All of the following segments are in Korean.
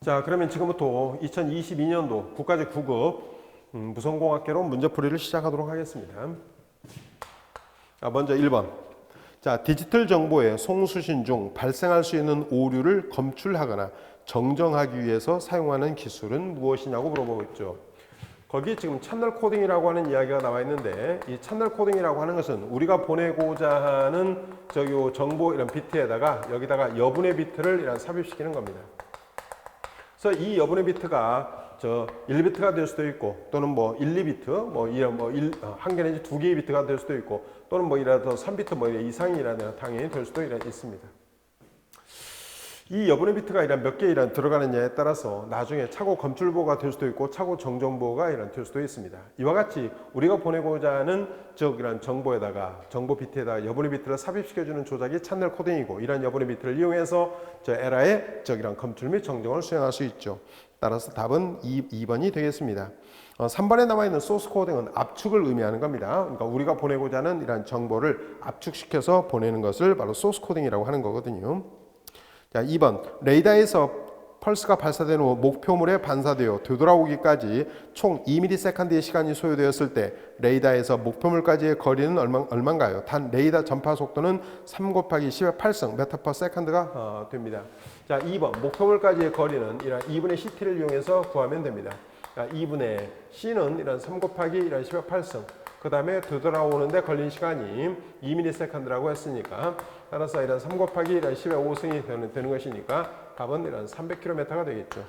자, 그러면 지금부터 2022년도 국가직 9급 무성공학개론 문제풀이를 시작하도록 하겠습니다. 먼저 1번. 자, 디지털 정보의 송수신 중 발생할 수 있는 오류를 검출하거나 정정하기 위해서 사용하는 기술은 무엇이냐고 물어보고 있죠. 거기 지금 채널 코딩이라고 하는 이야기가 나와 있는데, 이 채널 코딩이라고 하는 것은 우리가 보내고자 하는 정보 이런 비트에다가 여기다가 여분의 비트를 이런 삽입시키는 겁니다. 그래서 이 여분의 비트가 1비트가 될 수도 있고, 또는 뭐 1, 2비트, 한 개 내지 두 개의 비트가 될 수도 있고, 또는 뭐 이라도 3비트 이상이라는 당연히 될 수도 있습니다. 이 여분의 비트가 몇 개 들어가느냐에 따라서 나중에 차고 검출보가 될 수도 있고 차고 정정보가 될 수도 있습니다. 이와 같이 우리가 보내고자 하는 정보에다가 정보 비트에다가 여분의 비트를 삽입시켜주는 조작이 채널 코딩이고, 이런 여분의 비트를 이용해서 에라의 검출 및 정정을 수행할 수 있죠. 따라서 답은 2번이 되겠습니다. 3번에 나와 있는 소스 코딩은 압축을 의미하는 겁니다. 그러니까 우리가 보내고자 하는 이런 정보를 압축시켜서 보내는 것을 바로 소스 코딩이라고 하는 거거든요. 자, 2번. 레이더에서 펄스가 발사된 후 목표물에 반사되어 되돌아오기까지 총 2ms의 시간이 소요되었을 때 레이더에서 목표물까지의 거리는 얼마인가요? 단 레이더 전파 속도는 3 곱하기 10의 8승 m/s가 됩니다. 자, 2번. 목표물까지의 거리는 이런 2분의 CT를 이용해서 구하면 됩니다. 자, 2분의 C는 3 곱하기 10의 8승. 그 다음에 되돌아오는데 걸린 시간이 2ms라고 했으니까, 따라서 3 곱하기 10의 5승이 되는 것이니까 답은 300km가 되겠죠.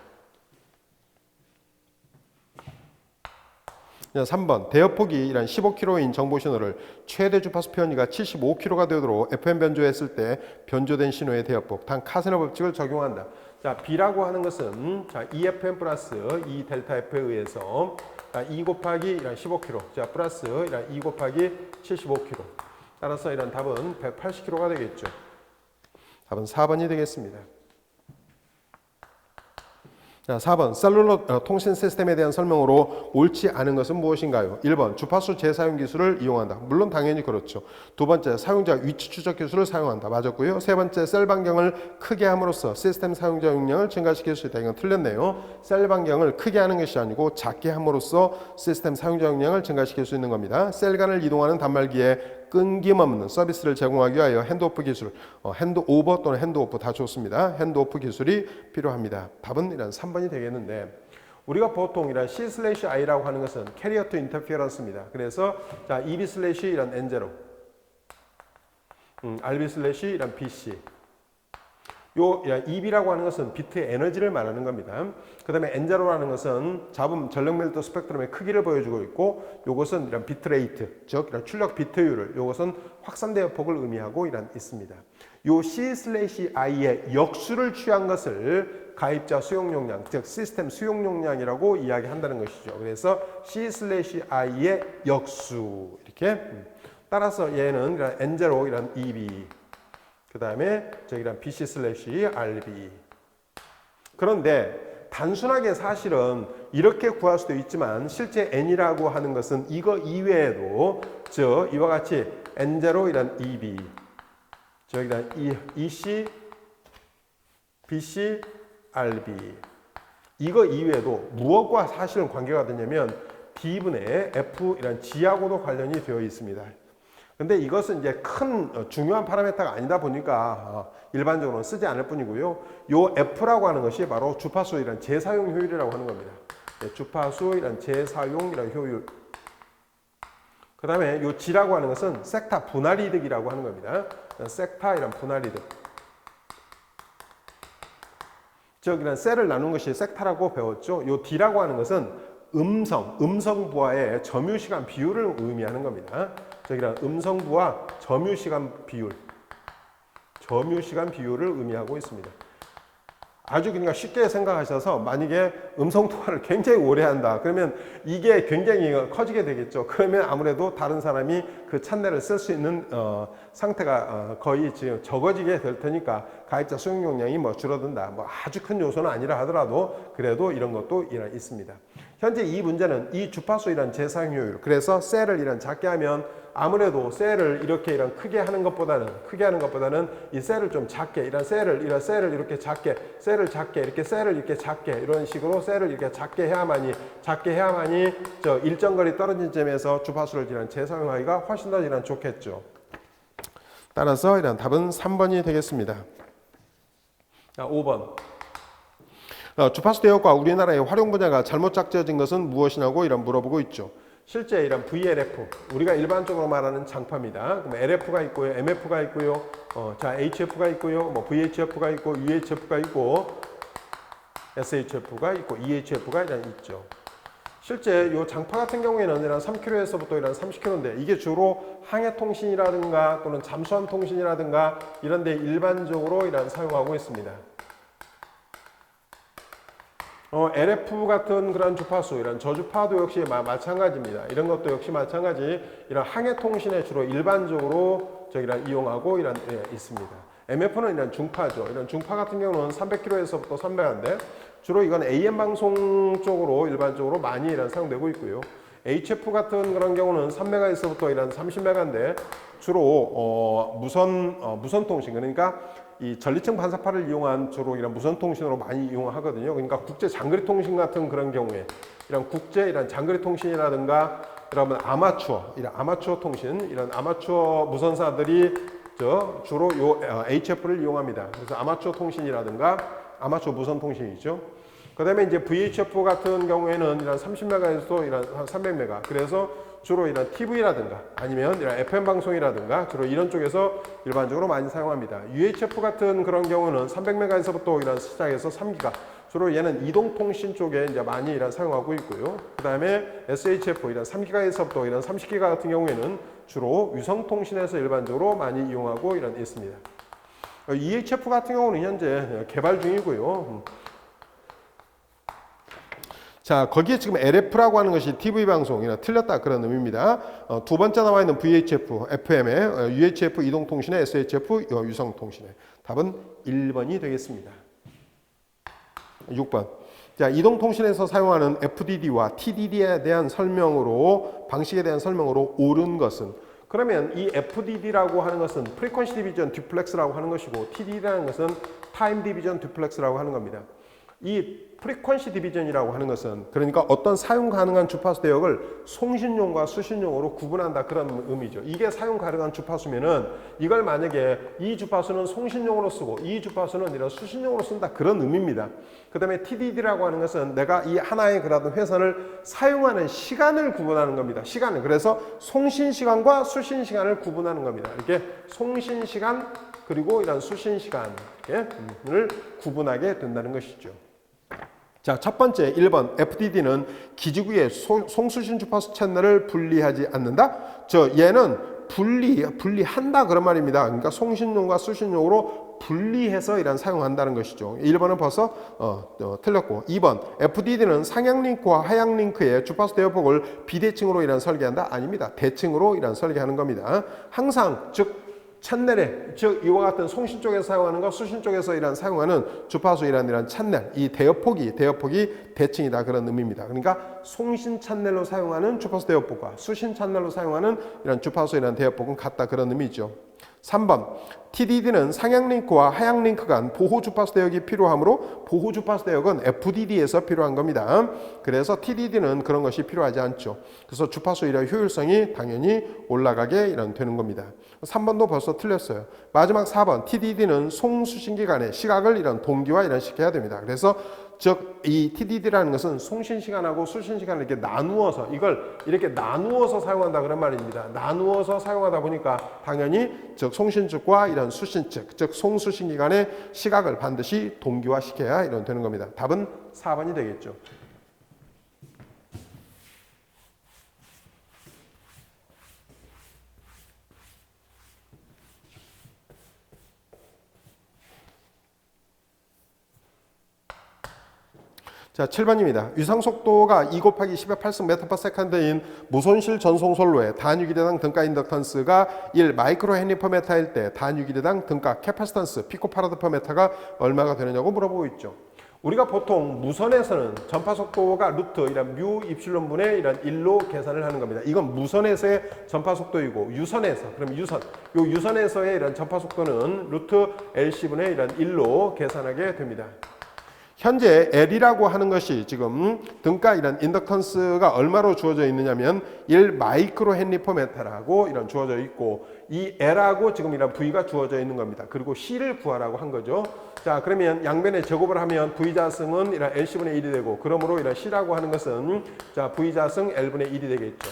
3번. 대역폭이 15km인 정보 신호를 최대 주파수 편이가 75km가 되도록 FM 변조했을 때 변조된 신호의 대역폭 단 카센의 법칙을 적용한다. 자, B라고 하는 것은 EFM 플러스 E 델타 F에 의해서 2 곱하기 15km, 자, 플러스 2 곱하기 75km. 따라서 답은 180km가 되겠죠. 답은 4번이 되겠습니다. 자, 4번. 셀룰러 통신 시스템에 대한 설명으로 옳지 않은 것은 무엇인가요? 1번. 주파수 재사용 기술을 이용한다. 물론 당연히 그렇죠. 두 번째. 사용자 위치 추적 기술을 사용한다. 맞았고요. 세 번째. 셀 반경을 크게 함으로써 시스템 사용자 용량을 증가시킬 수 있다. 이건 틀렸네요. 셀 반경을 크게 하는 것이 아니고 작게 함으로써 시스템 사용자 용량을 증가시킬 수 있는 겁니다. 셀 간을 이동하는 단말기에 끊김없는 서비스를 제공하기 위하여 핸드오프 기술, 핸드오버 또는 핸드오프 다 좋습니다. 핸드오프 기술이 필요합니다. 답은 3번이 되겠는데, 우리가 보통 C/I라고 하는 것은 캐리어 투 인터피어런스입니다. 그래서 자, EB/N0, RB/BC. 요 EB라고 하는 것은 비트의 에너지를 말하는 겁니다. 그 다음에 N0라는 것은 잡음 전력밀도 스펙트럼의 크기를 보여주고 있고, 요것은 비트레이트, 즉 출력 비트율을, 요것은 확산대역 폭을 의미하고 있습니다. 요 C/I의 역수를 취한 것을 가입자 수용용량, 즉 시스템 수용용량이라고 이야기한다는 것이죠. 그래서 C/I의 역수, 이렇게. 따라서 얘는 N0, EB, 그 다음에 BC/RB. 그런데 단순하게 사실은 이렇게 구할 수도 있지만, 실제 N이라고 하는 것은 이거 이외에도 이와 같이 N0, EB, EC, BC, RB, 이거 이외에도 무엇과 사실은 관계가 되냐면 D분의 F G하고도 관련이 되어 있습니다. 근데 이것은 이제 큰 중요한 파라미터가 아니다 보니까 일반적으로는 쓰지 않을 뿐이고요. 요 F라고 하는 것이 바로 주파수 재사용 효율이라고 하는 겁니다. 주파수 재사용 효율. 그 다음에 요 G라고 하는 것은 섹타 분할 이득이라고 하는 겁니다. 섹타 분할 이득. 즉 셀을 나눈 것이 섹타라고 배웠죠. 요 D라고 하는 것은 음성부와의 점유시간 비율을 의미하는 겁니다. 음성부와 점유시간 비율을 의미하고 있습니다. 아주 그러니까 쉽게 생각하셔서, 만약에 음성 통화를 굉장히 오래 한다, 그러면 이게 굉장히 커지게 되겠죠. 그러면 아무래도 다른 사람이 그 찬넬을 쓸 수 있는 상태가 거의 지금 적어지게 될 테니까, 가입자 수용 용량이 뭐 줄어든다. 뭐 아주 큰 요소는 아니라 하더라도 그래도 이런 것도 있습니다. 현재 이 문제는 이 주파수 이런 재사용효율, 그래서 셀을 이런 작게 하면 아무래도 셀을 이렇게 이런 크게 하는 것보다는 이 셀을 좀 작게, 이런 셀을 이렇게 작게, 셀을 작게, 이렇게 셀을 이렇게 작게, 이런 식으로 셀을 이렇게 작게 해야만이 저 일정 거리 떨어진 점에서 주파수를 이런 재사용하기가 훨씬 더 이런 좋겠죠. 따라서 이런 답은 3번이 되겠습니다. 자, 5번. 주파수 대역과 우리나라의 활용 분야가 잘못 작져진 것은 무엇이냐고 이런 물어보고 있죠. 실제 이런 VLF, 우리가 일반적으로 말하는 장파입니다. 그럼 LF가 있고요, MF가 있고요, 자 HF가 있고요, 뭐 VHF가 있고, UHF가 있고, SHF가 있고, EHF가 있죠. 실제 이 장파 같은 경우에는 이런 3km에서부터 이런 30km인데 이게 주로 항해통신이라든가 또는 잠수함통신이라든가 이런 데 일반적으로 이런 사용하고 있습니다. LF 같은 그런 주파수, 이런 저주파도 역시 마찬가지입니다. 이런 것도 역시 마찬가지, 이런 항해통신에 주로 일반적으로 이용하고 있습니다. MF는 이런 중파죠. 이런 중파 같은 경우는 300km에서부터 300인데 주로 이건 AM 방송 쪽으로 일반적으로 많이 사용되고 있고요. HF 같은 그런 경우는 3메가에서부터 30메가인데 주로 무선 통신, 그러니까 이 전리층 반사파를 이용한 주로 이런 무선 통신으로 많이 이용하거든요. 그러니까 국제 장거리 통신 같은 그런 경우에 이런 국제 장거리 통신이라든가 여러분 아마추어 통신, 이런 아마추어 무선사들이 주로 HF를 이용합니다. 그래서 아마추어 통신이라든가 아마추어 무선 통신이죠. 그다음에 이제 VHF 같은 경우에는 이런 30메가에서 이런 300메가. 그래서 주로 이런 TV라든가 아니면 이런 FM 방송이라든가 주로 이런 쪽에서 일반적으로 많이 사용합니다. UHF 같은 그런 경우는 300메가에서부터 이런 시작해서 3기가. 주로 얘는 이동통신 쪽에 이제 많이 사용하고 있고요. 그다음에 SHF 이런 3기가에서부터 이런 30기가 같은 경우에는 주로 위성통신에서 일반적으로 많이 이용하고 있습니다. EHF 같은 경우는 현재 개발 중이고요. 자, 거기에 지금 LF라고 하는 것이 TV 방송이나 틀렸다 그런 의미입니다. 두 번째 나와 있는 VHF, FM에 UHF 이동통신에 SHF 위성통신에 답은 1번이 되겠습니다. 6번. 자, 이동통신에서 사용하는 FDD와 TDD에 대한 방식에 대한 설명으로 옳은 것은, 그러면 이 FDD라고 하는 것은 Frequency Division Duplex라고 하는 것이고, TDD라는 것은 Time Division Duplex라고 하는 겁니다. 이 프리퀀시 디비전이라고 하는 것은 그러니까 어떤 사용 가능한 주파수 대역을 송신용과 수신용으로 구분한다 그런 의미죠. 이게 사용 가능한 주파수면은 이걸 만약에 이 주파수는 송신용으로 쓰고 이 주파수는 이런 수신용으로 쓴다 그런 의미입니다. 그 다음에 TDD라고 하는 것은 내가 이 하나의 그라든 회선을 사용하는 시간을 구분하는 겁니다. 시간을. 그래서 송신 시간과 수신 시간을 구분하는 겁니다. 이렇게 송신 시간 그리고 이런 수신 시간을 구분하게 된다는 것이죠. 자, 첫 번째 1번 FDD는 기지국의 송수신 주파수 채널을 분리하지 않는다. 얘는 분리한다 그런 말입니다. 그러니까 송신용과 수신용으로 분리해서 사용한다는 것이죠. 1번은 벌써 틀렸고, 2번 FDD는 상향 링크와 하향 링크의 주파수 대역폭을 비대칭으로 설계한다. 아닙니다. 대칭으로 설계하는 겁니다. 항상 즉 채널에, 즉 이와 같은 송신 쪽에서 사용하는 것, 수신 쪽에서 사용하는 주파수이란 채널, 이 대역폭이 대칭이다 그런 의미입니다. 그러니까 송신 채널로 사용하는 주파수 대역폭과 수신 채널로 사용하는 이런 주파수이란 대역폭은 같다 그런 의미죠. 3번 TDD는 상향 링크와 하향 링크 간 보호 주파수 대역이 필요하므로 보호 주파수 대역은 FDD에서 필요한 겁니다. 그래서 TDD는 그런 것이 필요하지 않죠. 그래서 주파수 효율성이 당연히 올라가게 되는 겁니다. 3번도 벌써 틀렸어요. 마지막 4번 TDD는 송수신기 간의 시각을 동기화 시켜야 됩니다. 그래서 즉 이 TDD라는 것은 송신 시간하고 수신 시간을 이렇게 나누어서 사용한다 그런 말입니다. 나누어서 사용하다 보니까 당연히 즉 송신 측과 수신 측, 즉 송수신 기간의 시각을 반드시 동기화 시켜야 되는 겁니다. 답은 4번이 되겠죠. 자, 7번입니다. 위상 속도가 2 곱하기 10의 8승 m/s인 무손실 전송선로의 단유기대당 등가 인덕턴스가 1 마이크로 헨리/m일 때 단유기대당 등가 캐파시턴스 피코파라드/m가 얼마가 되느냐고 물어보고 있죠. 우리가 보통 무선에서는 전파 속도가 루트 이런 뮤 입실론 분의 이런 1로 계산을 하는 겁니다. 이건 무선에서의 전파 속도이고, 유선에서, 그럼 유선, 요 유선에서의 이런 전파 속도는 루트 LC 분의 이런 1로 계산하게 됩니다. 현재 L이라고 하는 것이 지금 등가 이런 인덕턴스가 얼마로 주어져 있느냐면 1 마이크로 헨리/m라고 이런 주어져 있고, 이 L하고 지금 이런 V가 주어져 있는 겁니다. 그리고 C를 구하라고 한 거죠. 자, 그러면 양변에 제곱을 하면 V 자승은 이런 LC분의 1이 되고, 그러므로 이런 C라고 하는 것은 자, V 자승 L분의 1이 되겠죠.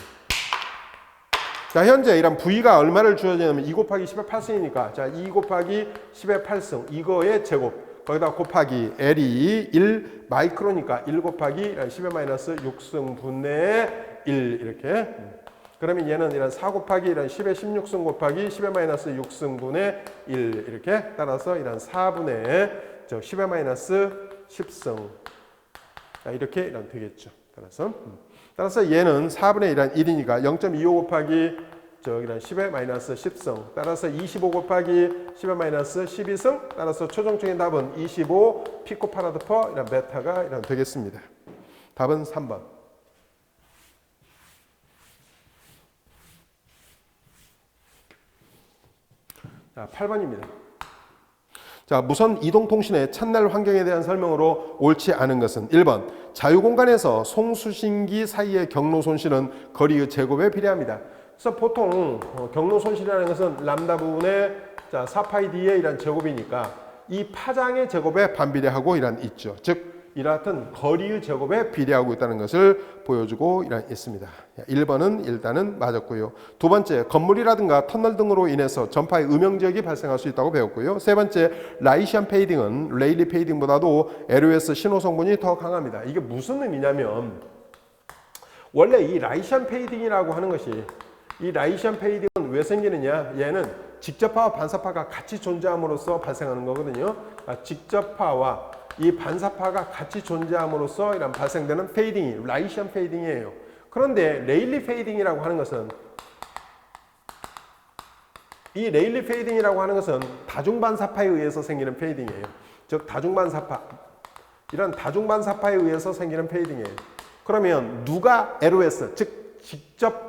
자, 현재 이런 V가 얼마를 주어지냐면 2 곱하기 10의 8승이니까 자, 2 곱하기 10의 8승 이거의 제곱 거기다 곱하기 L이 1 마이크로니까 1 곱하기 10의 마이너스 6승분의 1 이렇게. 그러면 얘는 이런 4 곱하기 이런 10의 16승 곱하기 10의 마이너스 6승분의 1 이렇게. 따라서 이런 4분의 10의 마이너스 10승 이렇게 이런 되겠죠. 따라서 얘는 4분의 1은 1이니까 0.25 곱하기 저기는 10의 마이너스 10승, 따라서 25 곱하기 10의 마이너스 12승, 따라서 최종적인 답은 25 피코파라드 퍼 이런 메타가 이런 되겠습니다. 답은 3번. 자, 8번입니다. 자, 무선 이동통신의 찬날 환경에 대한 설명으로 옳지 않은 것은 1번 자유공간에서 송수신기 사이의 경로 손실은 거리의 제곱에 비례합니다. 그래서 보통 경로 손실이라는 것은 람다 부분의 자 4파이 d의 이런 제곱이니까 이 파장의 제곱에 반비례하고 이란 있죠. 즉 이러한 거리의 제곱에 비례하고 있다는 것을 보여주고 이란 있습니다. 1번은 일단은 맞았고요. 두 번째, 건물이라든가 터널 등으로 인해서 전파의 음영지역이 발생할 수 있다고 배웠고요. 세 번째, 라이시안 페이딩은 레일리 페이딩보다도 LOS 신호 성분이 더 강합니다. 이게 무슨 의미냐면 원래 이 라이시안 페이딩이라고 하는 것이 이 라이시안 페이딩은 왜 생기느냐? 얘는 직접파와 반사파가 같이 존재함으로써 발생하는 거거든요. 직접파와 이 반사파가 같이 존재함으로써 이런 발생되는 페이딩이 라이시안 페이딩이에요. 그런데 레일리 페이딩이라고 하는 것은 이 레일리 페이딩이라고 하는 것은 다중반사파에 의해서 생기는 페이딩이에요. 즉 다중반사파 이런 다중반사파에 의해서 생기는 페이딩이에요. 그러면 누가 LOS 즉 직접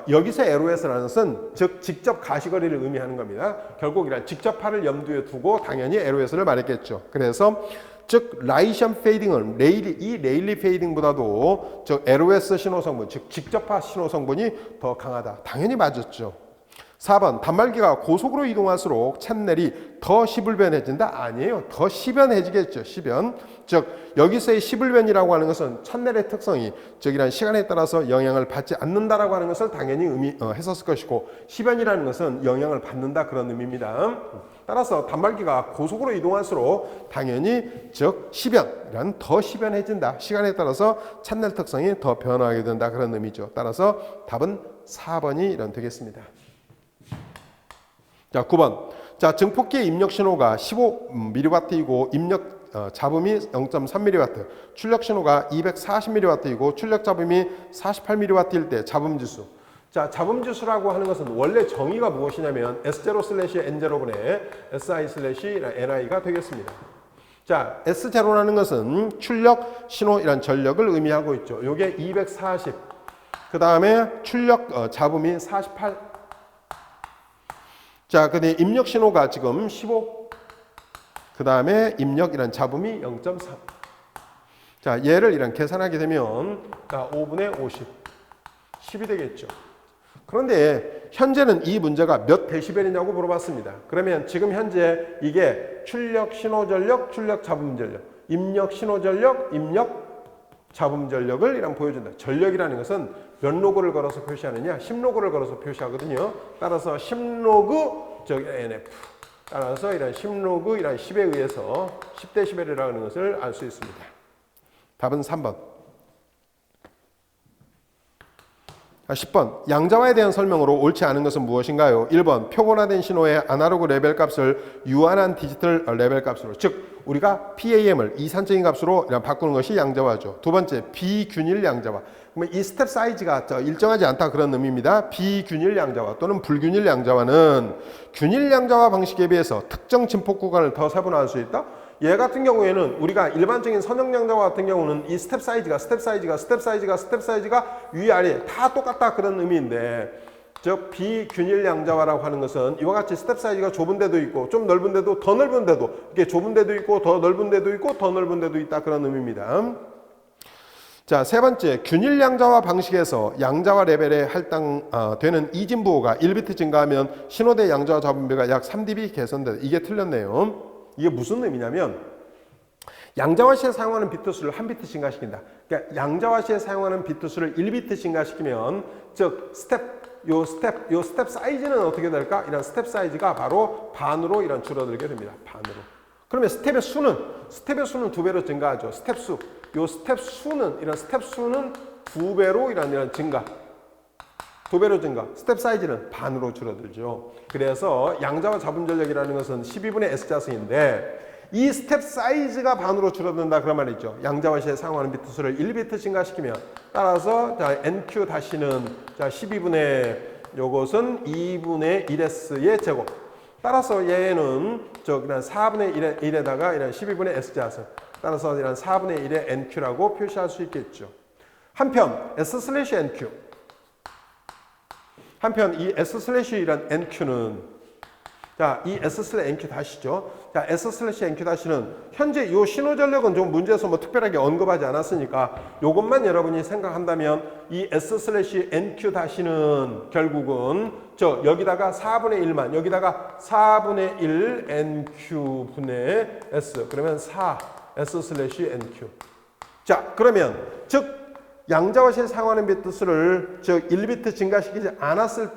여기서 LOS라는 것은 즉 직접 가시거리를 의미하는 겁니다. 결국 이런 직접파를 염두에 두고 당연히 LOS를 말했겠죠. 그래서 즉 라이시안 페이딩은 이 레일리 페이딩보다도 즉 LOS 신호 성분 즉 직접파 신호 성분이 더 강하다. 당연히 맞았죠. 4번 단말기가 고속으로 이동할수록 채널이 더 시불변해진다? 아니에요. 더 시변해지겠죠. 시변. 즉 여기서의 시불변이라고 하는 것은 채널의 특성이 즉 이런 시간에 따라서 영향을 받지 않는다라고 하는 것을 당연히 했었을 것이고 시변이라는 것은 영향을 받는다 그런 의미입니다. 따라서 단말기가 고속으로 이동할수록 당연히 즉 시변이란 더 시변해진다. 시간에 따라서 채널 특성이 더 변화하게 된다 그런 의미죠. 따라서 답은 4번이 이런 되겠습니다. 자, 9번. 자, 증폭기의 입력 신호가 15mW이고 입력 잡음이 0.3mW, 출력 신호가 240mW이고 출력 잡음이 48mW일 때 잡음 지수. 자, 잡음 지수라고 하는 것은 원래 정의가 무엇이냐면 S0/N0분의 SI/NI가 되겠습니다. 자, S0라는 것은 출력 신호이란 전력을 의미하고 있죠. 요게 240. 그 다음에 출력 잡음이 48. 자, 근데 입력 신호가 지금 15. 그 다음에 입력이란 잡음이 0.3. 자, 얘를 이런 계산하게 되면 5분의 50. 10이 되겠죠. 그런데 현재는 이 문제가 몇 데시벨이냐고 물어봤습니다. 그러면 지금 현재 이게 출력 신호 전력, 출력 잡음 전력, 입력 신호 전력, 입력 잡음 전력을 이런 보여준다. 전력이라는 것은 몇 로그를 걸어서 표시하느냐? 10로그를 걸어서 표시하거든요. 따라서 10로그 저기 NF. 따라서 이런 10로그 이런 10에 의해서 10데시벨이라는 하는 것을 알 수 있습니다. 답은 3번. 10번 양자화에 대한 설명으로 옳지 않은 것은 무엇인가요? 1번 표본화된 신호의 아날로그 레벨 값을 유한한 디지털 레벨 값으로, 즉 우리가 PAM을 이산적인 값으로 바꾸는 것이 양자화죠. 두 번째 비균일 양자화. 그러면 이 스텝 사이즈가 일정하지 않다 그런 의미입니다. 비균일 양자화 또는 불균일 양자화는 균일 양자화 방식에 비해서 특정 진폭 구간을 더 세분화할 수 있다. 얘 같은 경우에는 우리가 일반적인 선형 양자화 같은 경우는 이 스텝 사이즈가 위아래 다 똑같다 그런 의미인데, 즉 비균일 양자화라고 하는 것은 이와 같이 스텝 사이즈가 좁은 데도 있고 좀 넓은 데도 더 넓은 데도, 이렇게 좁은 데도 있고 더 넓은 데도 있고 더 넓은 데도 있다 그런 의미입니다. 자, 세 번째, 균일 양자화 방식에서 양자화 레벨에 할당되는 이진부호가 1비트 증가하면 신호대 양자화 잡음비가 약 3dB 개선된다. 이게 틀렸네요. 이게 무슨 의미냐면 양자화 시에 사용하는 비트 수를 1비트 증가시킨다. 그러니까 양자화 시에 사용하는 비트 수를 1비트 증가시키면, 즉 요 스텝 사이즈는 어떻게 될까? 이런 스텝 사이즈가 바로 반으로 이런 줄어들게 됩니다. 반으로. 그러면 스텝의 수는 2배로 증가하죠. 스텝 수. 요 스텝 수는 2배로 이런 증가. 2배로 증가. 스텝 사이즈는 반으로 줄어들죠. 그래서 양자화 잡음 전력이라는 것은 12분의 S자승인데 이 스텝 사이즈가 반으로 줄어든다 그런 말이 있죠. 양자화 시에 사용하는 비트 수를 1비트 증가시키면, 따라서 NQ 다시는 12분의 요것은 2분의 1S의 제곱. 따라서 얘는 그냥 4분의 1에다가 이런 12분의 S자승. 따라서 이런 4분의 1의 NQ라고 표시할 수 있겠죠. 한편 S/NQ. 한편 이 S/이란 NQ는, 자, 이 S/NQ 다시죠. 자, S/NQ 다시는 현재 이 신호 전력은 좀 문제에서 뭐 특별하게 언급하지 않았으니까 요것만 여러분이 생각한다면 이 S/NQ 다시는 결국은 여기다가 4분의 1만, 여기다가 4분의 1 NQ분의 S, 그러면 4 S/NQ. 자, 그러면 즉 양자화 시에 사용하는 비트 수를 1비트 증가시키지 않았을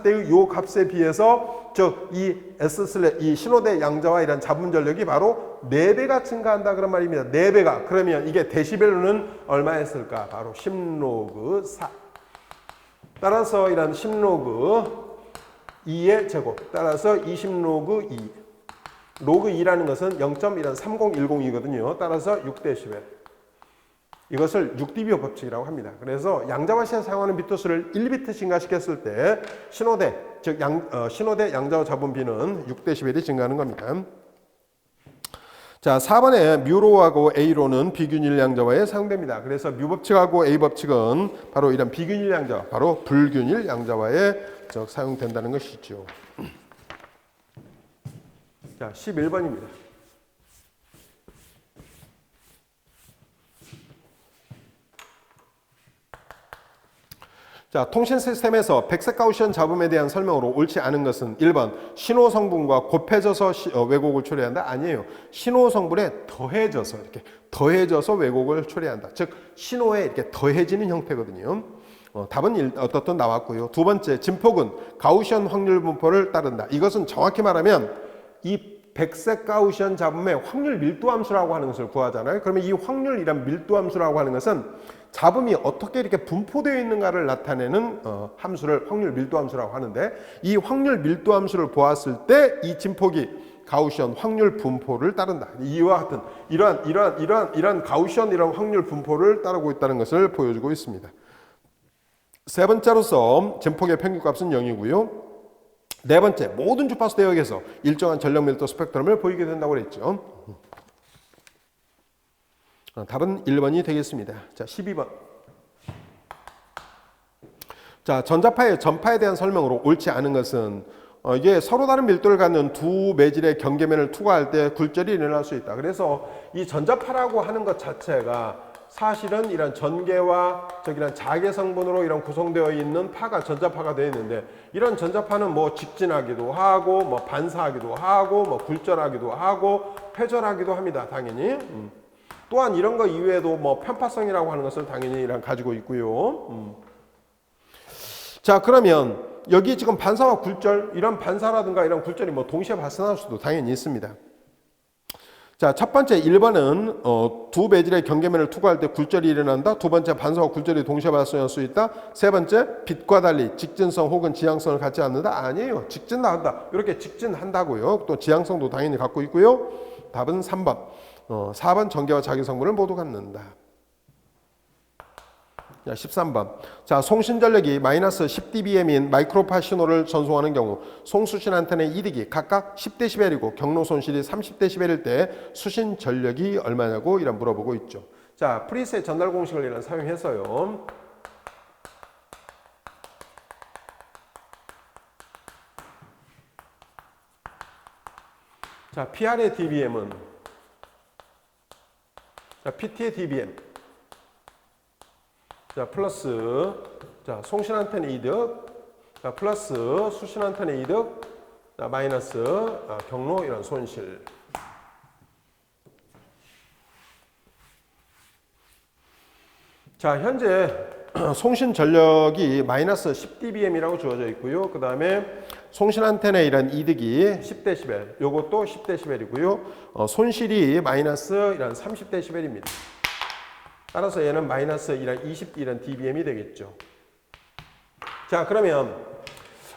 때의 요 값에 비해서 이 신호대 양자화 이란 잡음 전력이 바로 4배가 증가한다 그런 말입니다. 4배가. 그러면 이게 데시벨로는 얼마였을까? 바로 10로그 4. 따라서 이런 10로그 2의 제곱. 따라서 20로그 2. 로그 2라는 것은 0.3010이거든요. 따라서 6데시벨. 이것을 6dB호 법칙이라고 합니다. 그래서 양자화 시에 사용하는 비트 수를 1비트 증가시켰을 때 신호대, 즉 신호대 양자화 잡음비는 6dB이 증가하는 겁니다. 자, 4번에 뮤로하고 A로는 비균일 양자화에 사용됩니다. 그래서 뮤 법칙하고 A 법칙은 바로 이런 비균일 양자화, 바로 불균일 양자화에 사용된다는 것이죠. 자, 11번입니다. 자, 통신 시스템에서 백색 가우시언 잡음에 대한 설명으로 옳지 않은 것은 1번 신호 성분과 곱해져서 왜곡을 처리한다? 아니에요. 신호 성분에 더해져서 이렇게 더해져서 왜곡을 처리한다. 즉 신호에 이렇게 더해지는 형태거든요. 답은 어떻든 나왔고요. 두 번째, 진폭은 가우시언 확률 분포를 따른다. 이것은 정확히 말하면 이 백색 가우시언 잡음의 확률 밀도 함수라고 하는 것을 구하잖아요. 그러면 이 확률이란 밀도 함수라고 하는 것은 잡음이 어떻게 이렇게 분포되어 있는가를 나타내는 함수를 확률 밀도 함수라고 하는데, 이 확률 밀도 함수를 보았을 때 이 진폭이 가우시언 확률 분포를 따른다. 이와 같은 이러한 가우시언 이런 확률 분포를 따르고 있다는 것을 보여주고 있습니다. 세 번째로서 진폭의 평균값은 0이고요. 네 번째, 모든 주파수 대역에서 일정한 전력 밀도 스펙트럼을 보이게 된다고 그랬죠. 답은 1번이 되겠습니다. 자, 12번. 자, 전자파의 전파에 대한 설명으로 옳지 않은 것은 이게 서로 다른 밀도를 갖는 두 매질의 경계면을 투과할 때 굴절이 일어날 수 있다. 그래서 이 전자파라고 하는 것 자체가 사실은 이런 전개와 이런 자개 성분으로 이런 구성되어 있는 파가 전자파가 되어 있는데, 이런 전자파는 뭐 직진하기도 하고 뭐 반사하기도 하고 뭐 굴절하기도 하고 회절하기도 합니다. 당연히. 또한 이런 거 이외에도 뭐 편파성이라고 하는 것을 당연히 가지고 있고요. 자, 그러면 여기 지금 반사와 굴절, 이런 반사라든가 이런 굴절이 뭐 동시에 발생할 수도 당연히 있습니다. 자, 첫 번째 1번은 두 배질의 경계면을 투과할 때 굴절이 일어난다. 두 번째 반사와 굴절이 동시에 발생할 수 있다. 세 번째 빛과 달리 직진성 혹은 지향성을 갖지 않는다. 아니에요. 직진한다. 이렇게 직진한다고요. 또 지향성도 당연히 갖고 있고요. 답은 3번. 4번 전개와 자기 성분을 모두 갖는다. 자, 13번. 자, 송신전력이 마이너스 10dBm인 마이크로파 신호를 전송하는 경우 송수신 안테나의 이득이 각각 10dB이고 경로 손실이 30dB일 때 수신 전력이 얼마냐고 이런 물어보고 있죠. 자, 프리셋 전달 공식을 이런 사용해서요. 자, PR의 dBm은 자, PT의 dBm. 자, 플러스 자, 송신 안테나 이득. 자, 플러스 수신 안테나 이득. 자, 마이너스 경로 이런 손실. 자, 현재 송신 전력이 마이너스 10dBm이라고 주어져 있고요. 그 다음에 송신 안테나 이런 이득이 10dB, 요것도 10dB이고요. 손실이 마이너스 이런 30dB입니다. 따라서 얘는 마이너스 이런 20 이런 dBm이 되겠죠. 자, 그러면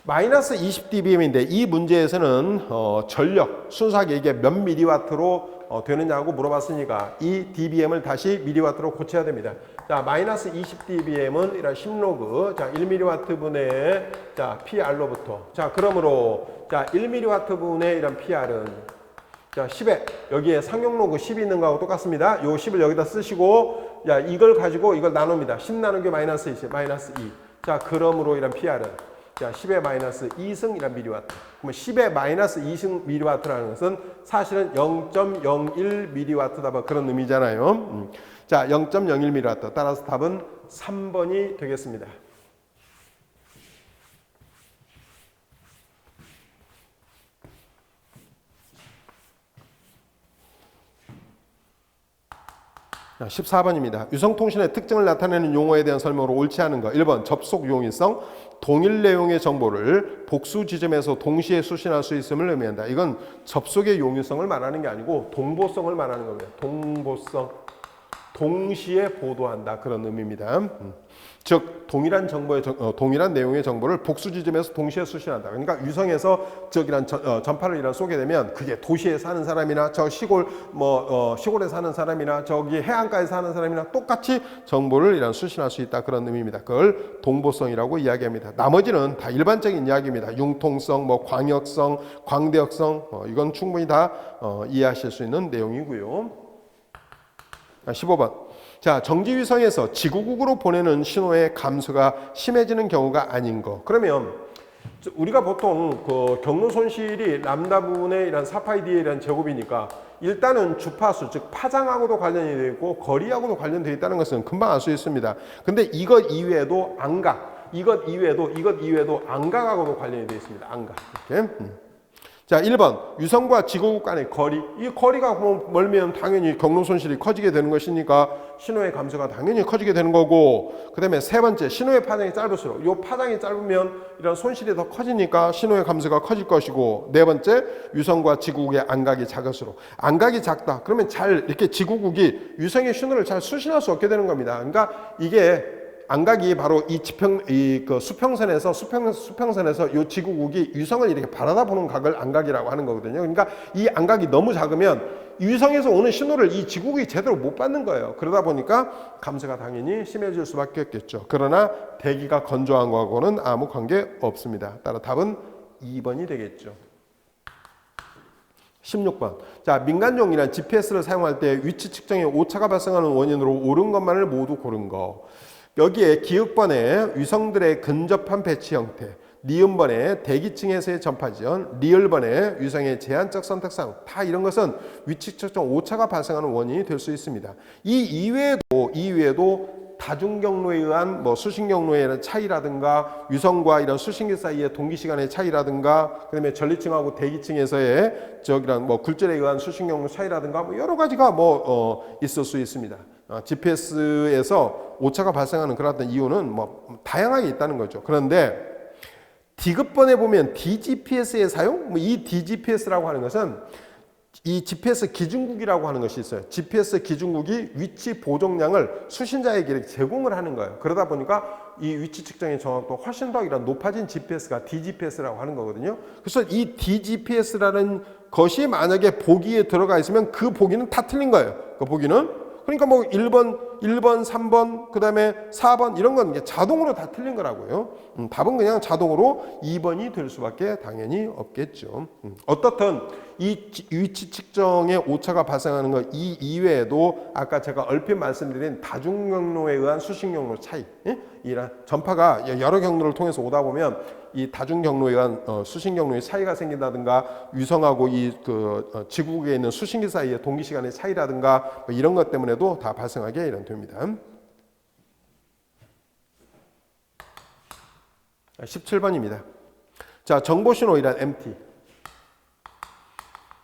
마이너스 20 dBm인데 이 문제에서는 전력 순수하게 이게 몇 미리와트로 되느냐고 물어봤으니까 이 dBm을 다시 미리와트로 고쳐야 됩니다. 자, 마이너스 20 dBm은 이런 10로그, 자, 1mW 분의 자, PR로부터. 자, 그러므로 자, 1mW 분의 이런 PR은 자, 10에 여기에 상용로그 10이 있는 거하고 똑같습니다. 요 10을 여기다 쓰시고 야, 이걸 가지고 이걸 나눕니다. 10 나눈 게 마이너스 20, 마이너스 2. 자, 그러므로 이런 PR은 자, 10의 마이너스 2승 이란 미리와트. 그러면 10의 마이너스 2승 미리와트라는 것은 사실은 0.01 미리와트다. 뭐 그런 의미잖아요. 자, 0.01 미리와트. 따라서 답은 3번이 되겠습니다. 자, 14번입니다. 유성통신의 특징을 나타내는 용어에 대한 설명으로 옳지 않은 거. 1번 접속 용이성. 동일 내용의 정보를 복수 지점에서 동시에 수신할 수 있음을 의미한다. 이건 접속의 용이성을 말하는 게 아니고 동보성을 말하는 겁니다. 동보성. 동시에 보도한다. 그런 의미입니다. 즉 동일한 정보의 동일한 내용의 정보를 복수 지점에서 동시에 수신한다. 그러니까 유성에서 저기란 전파를 이란 쏘게 되면 그게 도시에 사는 사람이나 저 시골 시골에 사는 사람이나 저기 해안가에 사는 사람이나 똑같이 정보를 이란 수신할 수 있다. 그런 의미입니다. 그걸 동보성이라고 이야기합니다. 나머지는 다 일반적인 이야기입니다. 융통성, 광역성, 광대역성 이건 충분히 다 이해하실 수 있는 내용이고요. 15번. 자, 정지위성에서 지구국으로 보내는 신호의 감소가 심해지는 경우가 아닌 거. 그러면 우리가 보통 그 경로 손실이 람다분의 이런 4파이DA라는 제곱이니까 일단은 주파수, 즉 파장하고도 관련이 되어 있고 거리하고도 관련되어 있다는 것은 금방 알 수 있습니다. 근데 이것 이외에도 안각, 이것 이외에도 안각하고도 관련이 되어 있습니다. 안각. 이렇게. 자, 1번 유성과 지구국 간의 거리. 이 거리가 멀면 당연히 경로 손실이 커지게 되는 것이니까 신호의 감소가 당연히 커지게 되는 거고, 그 다음에 세 번째 신호의 파장이 짧을수록 이 파장이 짧으면 이런 손실이 더 커지니까 신호의 감소가 커질 것이고, 네 번째 유성과 지구국의 안각이 작을수록. 안각이 작다 그러면 잘 이렇게 지구국이 유성의 신호를 잘 수신할 수 없게 되는 겁니다. 그러니까 이게 안각이 바로 그 수평선에서 이 지구국이 유성을 이렇게 바라다 보는 각을 안각이라고 하는 거거든요. 그러니까 이 안각이 너무 작으면 유성에서 오는 신호를 이 지구국이 제대로 못 받는 거예요. 그러다 보니까 감소가 당연히 심해질 수밖에 없겠죠. 그러나 대기가 건조한 거하고는 아무 관계 없습니다. 따라 답은 2번이 되겠죠. 16번. 자, 민간용이란 GPS를 사용할 때 위치 측정에 오차가 발생하는 원인으로 옳은 것만을 모두 고른 거. 여기에 기역번에 위성들의 근접한 배치 형태, 니은번에 대기층에서의 전파 지연, 리을번에 위성의 제한적 선택상, 다 이런 것은 위치 측정 오차가 발생하는 원인이 될 수 있습니다. 이 이외에도 다중 경로에 의한 수신 경로에 의한 차이라든가 위성과 이런 수신기 사이의 동기 시간의 차이라든가, 그다음에 전리층하고 대기층에서의 굴절에 의한 수신 경로 차이라든가 여러 가지가 있을 수 있습니다. GPS에서 오차가 발생하는 그런 이유는 다양하게 있다는 거죠. 그런데 D급번에 보면 DGPS의 사용, 이 DGPS라고 하는 것은 이 GPS 기준국이라고 하는 것이 있어요. GPS 기준국이 위치 보정량을 수신자에게 제공을 하는 거예요. 그러다 보니까 이 위치 측정의 정확도가 훨씬 더 이런 높아진 GPS가 DGPS라고 하는 거거든요. 그래서 이 DGPS라는 것이 만약에 보기에 들어가 있으면 그 보기는 다 틀린 거예요. 그 보기는. 그러니까 뭐 1번, 3번, 그 다음에 4번 이런 건 이게 자동으로 다 틀린 거라고요. 답은 그냥 자동으로 2번이 될 수밖에 당연히 없겠죠. 어떻든 이 위치 측정의 오차가 발생하는 것 이 이외에도 아까 제가 얼핏 말씀드린 다중 경로에 의한 수신 경로 차이, 이런 전파가 여러 경로를 통해서 오다 보면 이 다중 경로에 의한 수신 경로의 차이가 생긴다든가 위성하고 이 지구국에 있는 수신기 사이의 동기 시간의 차이라든가 뭐 이런 것 때문에도 다 발생하게 이런 됩니다. 17번입니다. 자, 정보신호이란 MT.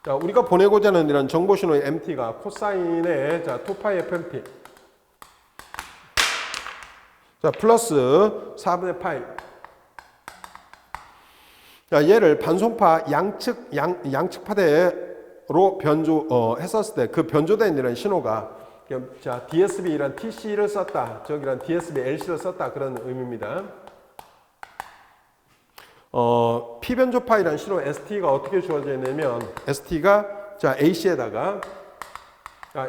자, 우리가 보내고자 하는 이런 정보신호의 MT가 코사인의 자, 2파이 FMT. 자, 플러스 4분의 파이. 자, 얘를 반송파 양측 파대로 했었을 때 그 변조된 이런 신호가 자, DSB란 TC를 썼다. 저기란 DSB LC를 썼다. 그런 의미입니다. P변조파이라는 신호 ST가 어떻게 주어져 있냐면 ST가 자 AC에다가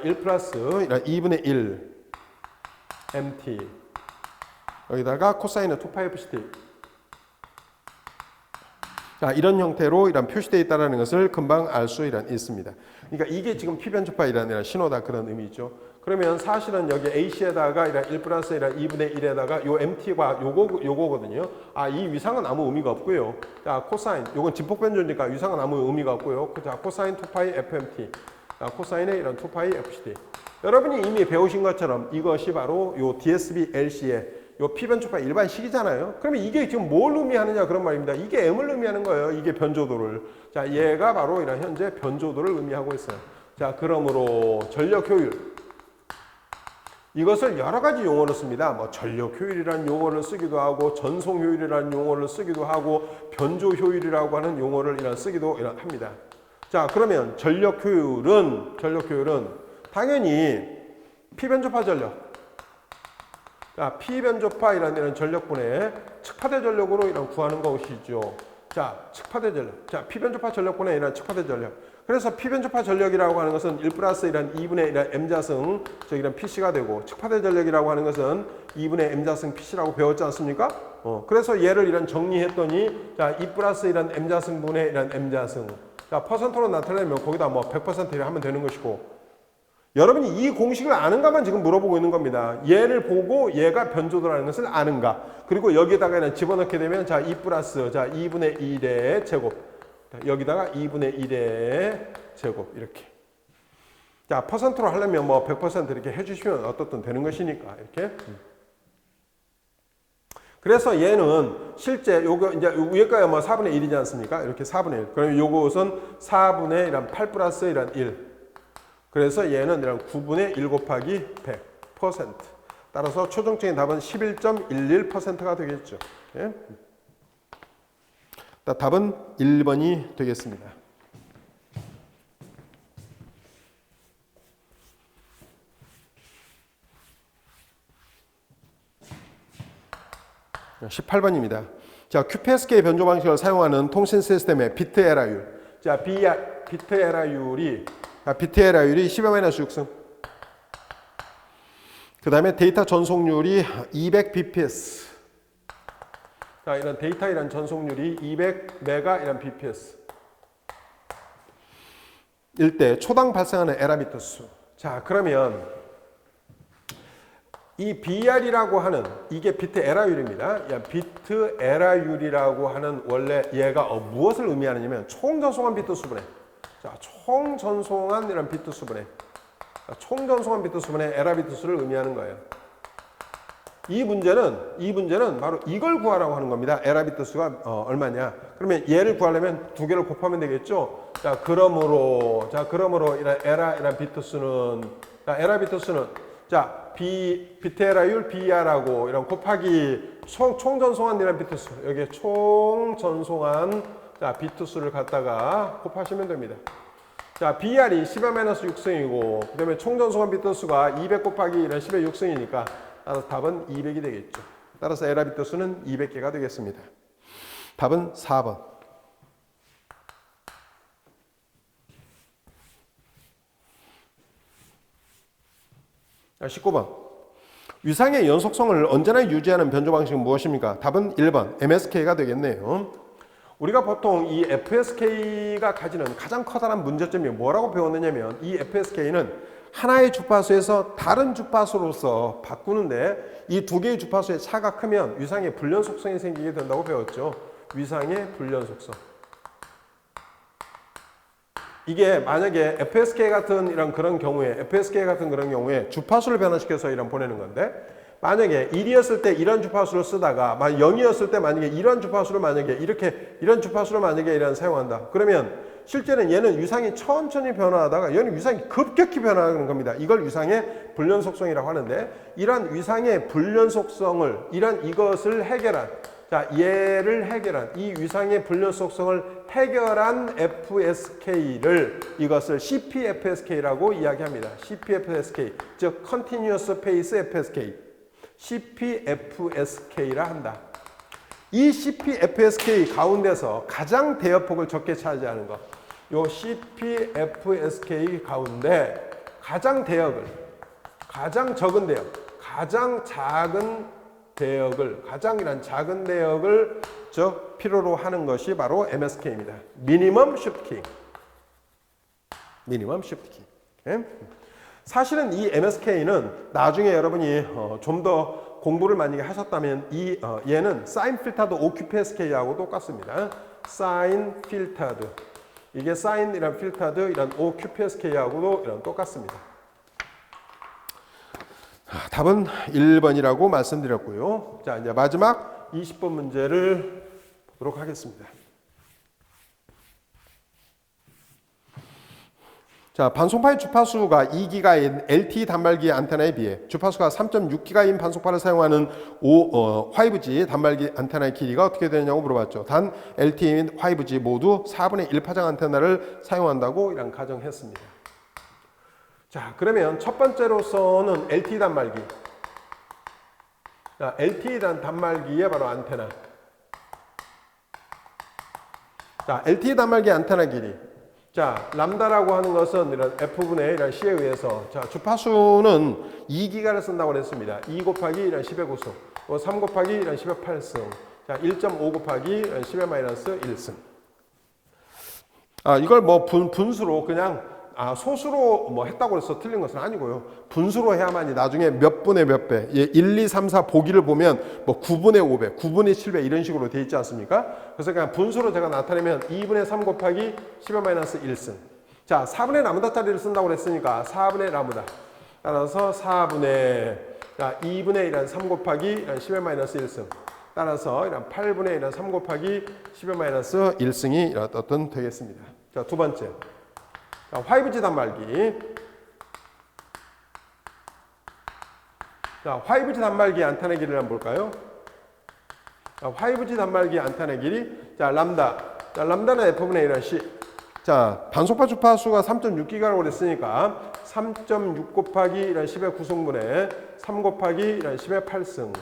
1 플러스 2분의 1 MT 여기다가 코사인의 2파이 FCT 자 이런 형태로 이런 표시되어 있다는 것을 금방 알 수 있습니다. 그러니까 이게 지금 P변조파이라는 신호다 그런 의미죠. 그러면 사실은 여기 AC에다가 1 플러스 2분의 1에다가 요 MT가 요거거든요. 이 위상은 아무 의미가 없고요. 자, 코사인, 요건 진폭 변조니까 위상은 아무 의미가 없고요. 자, 코사인 2파이 FMT. 자, 코사인의 이런 2파이 FCT. 여러분이 이미 배우신 것처럼 이것이 바로 요 DSB LC의 요 P변조파 일반식이잖아요. 그러면 이게 지금 뭘 의미하느냐 그런 말입니다. 이게 M을 의미하는 거예요. 이게 변조도를. 자, 얘가 바로 이런 현재 변조도를 의미하고 있어요. 자, 그러므로 전력 효율. 이것을 여러 가지 용어로 씁니다. 뭐 전력 효율이라는 용어를 쓰기도 하고 전송 효율이라는 용어를 쓰기도 하고 변조 효율이라고 하는 용어를 쓰기도 합니다. 자, 그러면 전력 효율은 당연히 P변조파 전력. 자, P변조파이라는 전력분의 측파대 전력으로 구하는 것이죠. 자, 측파대 전력. 자, P변조파 전력분의 측파대 전력. 그래서 P변조파 전력이라고 하는 것은 1 플러스 2분의 M자승 PC가 되고 측파대 전력이라고 하는 것은 2분의 M자승 PC라고 배웠지 않습니까? 그래서 얘를 정리했더니 자, 2 플러스 M자승분의 M자승. 자, 퍼센트로 나타내면 거기다 뭐 100%를 하면 되는 것이고 여러분이 이 공식을 아는가만 지금 물어보고 있는 겁니다. 얘를 보고 얘가 변조도라는 것을 아는가. 그리고 여기에다가 집어넣게 되면 자, 2 플러스 자, 2분의 1의 제곱. 여기다가 2분의 1의 제곱 이렇게. 자, 퍼센트로 하려면 뭐 100% 이렇게 해주시면 어떻든 되는 것이니까 이렇게. 그래서 얘는 실제 요거 이제 위에가 뭐 4분의 1이지 않습니까? 이렇게 4분의 1. 그러면 요것은 4분의 8 플러스 1. 그래서 얘는 9분의 1 곱하기 100%. 따라서 최종적인 답은 11.11%가 되겠죠. 예? 답은 1번이 되겠습니다. 18번입니다. 자, QPSK 변조 방식을 사용하는 통신 시스템의 비트 에러율. 자, 비트 에러율이 10-6승. 그 다음에 데이터 전송률이 200 bps. 자, 이런 데이터 이런 전송률이 200 메가 이런 bps. 일 때 초당 발생하는 에러비트 수. 자, 그러면 이 BR이라고 하는 이게 비트 에러율입니다. 비트 에러율이라고 하는 원래 얘가 무엇을 의미하느냐면 총 전송한 비트 수분해. 자, 총 전송한 이런 비트 수분해. 총 전송한 비트 수분의 에러비트 수를 의미하는 거예요. 이 문제는 바로 이걸 구하라고 하는 겁니다. 에러비트 수가 얼마냐? 그러면 얘를 구하려면 두 개를 곱하면 되겠죠. 자, 그러므로 이런 비트 수는 에러비트 수는 자, 비트 에러율 BR하고 이런 곱하기 총 전송한 이런 비트 수. 여기에 총 전송한 자, 비트 수를 갖다가 곱하시면 됩니다. 자, BR이 10의 마이너스 6승이고, 그 다음에 총전소관 비트수가 200 곱하기 이런 10의 6승이니까, 따라서 답은 200이 되겠죠. 따라서 에라 비트수는 200개가 되겠습니다. 답은 4번. 자, 19번. 위상의 연속성을 언제나 유지하는 변조 방식은 무엇입니까? 답은 1번. MSK가 되겠네요. 우리가 보통 이 FSK가 가지는 가장 커다란 문제점이 뭐라고 배웠느냐면 이 FSK는 하나의 주파수에서 다른 주파수로서 바꾸는데 이 두 개의 주파수의 차가 크면 위상의 불연속성이 생기게 된다고 배웠죠. 위상의 불연속성. 이게 만약에 FSK 같은 이런 그런 경우에 주파수를 변화시켜서 이런 보내는 건데 만약에 1이었을 때 이런 주파수를 쓰다가 만약 0이었을 때 만약에 이런 주파수를 만약에 이런 주파수를 만약에 이런 사용한다. 그러면 실제는 얘는 위상이 천천히 변화하다가 얘는 위상이 급격히 변화하는 겁니다. 이걸 위상의 불연속성이라고 하는데 이런 위상의 불연속성을 이것을 해결한 얘를 해결한 이 위상의 불연속성을 해결한 FSK를 이것을 CPFSK라고 이야기합니다. CPFSK 즉 Continuous Phase FSK CPFSK라 한다. 이 CPFSK 가운데서 가장 대역폭을 적게 차지하는 것, 요 CPFSK 가운데 가장 적은 대역, 가장 작은 대역을 필요로 하는 것이 바로 MSK입니다. 미니멈 쉬프트 키. 사실은 이 MSK는 나중에 여러분이 좀 더 공부를 만약에 하셨다면 얘는 사인 필터드 OQPSK하고 똑같습니다. 사인 필터드. 이게 사인이란 필터드 이런 OQPSK하고도 이런 똑같습니다. 답은 1번이라고 말씀드렸고요. 자, 이제 마지막 20번 문제를 보도록 하겠습니다. 자, 반송파의 주파수가 2기가인 LTE 단말기 안테나에 비해 주파수가 3.6기가인 반송파를 사용하는 5G 단말기 안테나의 길이가 어떻게 되느냐고 물어봤죠. 단 LTE 및 5G 모두 4분의 1 파장 안테나를 사용한다고 이런 가정했습니다. 자, 그러면 첫 번째로서는 LTE 단말기. 자, LTE 단말기의 바로 안테나. 자, LTE 단말기 안테나 길이. 자, 람다라고 하는 것은 이런 F분의 이런 C에 의해서 자, 주파수는 2기가를 쓴다고 했습니다. 2 곱하기 이런 10의 9승, 3 곱하기 이런 10의 8승, 자, 1.5 곱하기 이런 10의 마이너스 1승. 이걸 뭐 분수로 그냥 소수로 뭐 했다고 해서 틀린 것은 아니고요. 분수로 해야만이 나중에 몇 분의 몇 배, 1, 2, 3, 4 보기를 보면 뭐 9분의 5배, 9분의 7배 이런 식으로 돼 있지 않습니까? 그래서 그냥 분수로 제가 나타내면 2분의 3 곱하기 10의 마이너스 1승. 자, 4분의 라무다짜리를 쓴다고 그랬으니까 4분의 라무다. 따라서 4분의 2분의 1한 3 곱하기 10의 마이너스 1승. 따라서 이런 8분의 1한 3 곱하기 10의 마이너스 1승이 어떤 되겠습니다. 자, 두 번째. 자, 5G 단말기. 자, 5G 단말기 안테나 길이를 한번 볼까요? 자, 5G 단말기 안테나 길이. 자, 람다. 자, 람다는 F분의 1한 C. 자, 반송파 주파수가 3.6기가라고 그랬으니까 3.6 곱하기 이런 10의 9승분의 3 곱하기 이런 10의 8승.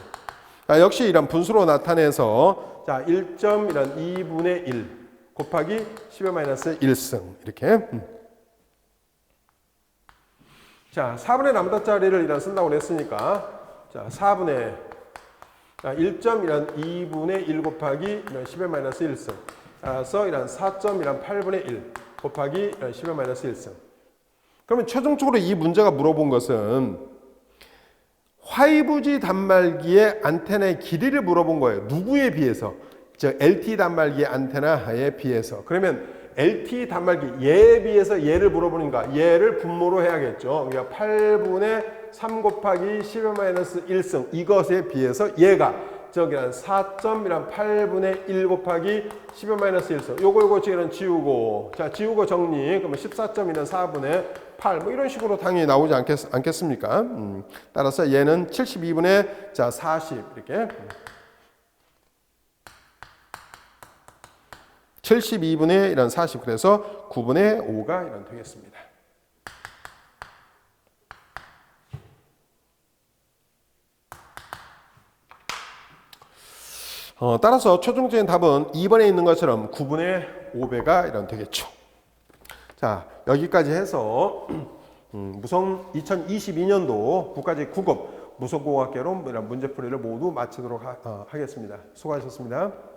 자, 역시 이런 분수로 나타내서 자, 1.2분의 1 곱하기 10의 마이너스 1승. 이렇게. 자, 4분의 람다짜리를 이런 쓴다고 그랬으니까 자, 4분의 1.2분의 1 곱하기 이런 10의 마이너스 1승. 따라서 이런 4.8분의 1 곱하기 이런 10의 마이너스 1승. 그러면 최종적으로 이 문제가 물어본 것은 5G 단말기의 안테나의 길이를 물어본 거예요. 누구에 비해서? 즉 LTE 단말기 안테나에 비해서. 그러면 LTE 단말기 얘에 비해서 얘를 물어보니까 얘를 분모로 해야겠죠. 그러니까 8분의 3 곱하기 10의 마이너스 1승 이것에 비해서 얘가 저기란 4.8분의 1 곱하기 10의 마이너스 1승 요거 지금 지우고 자 지우고 정리 그러면 14.1은 4분의 8 뭐 이런 식으로 당연히 나오지 않겠습니까? 따라서 얘는 72분의 자 40 이렇게 72분의 이런 40 그래서 9분의 5가 이런 되겠습니다. 따라서 최종적인 답은 2번에 있는 것처럼 9분의 5배가 이런 되겠죠. 자, 여기까지 해서 무성 2022년도 국가직 9급 무성공학개론 이런 문제풀이를 모두 마치도록 하겠습니다. 수고하셨습니다.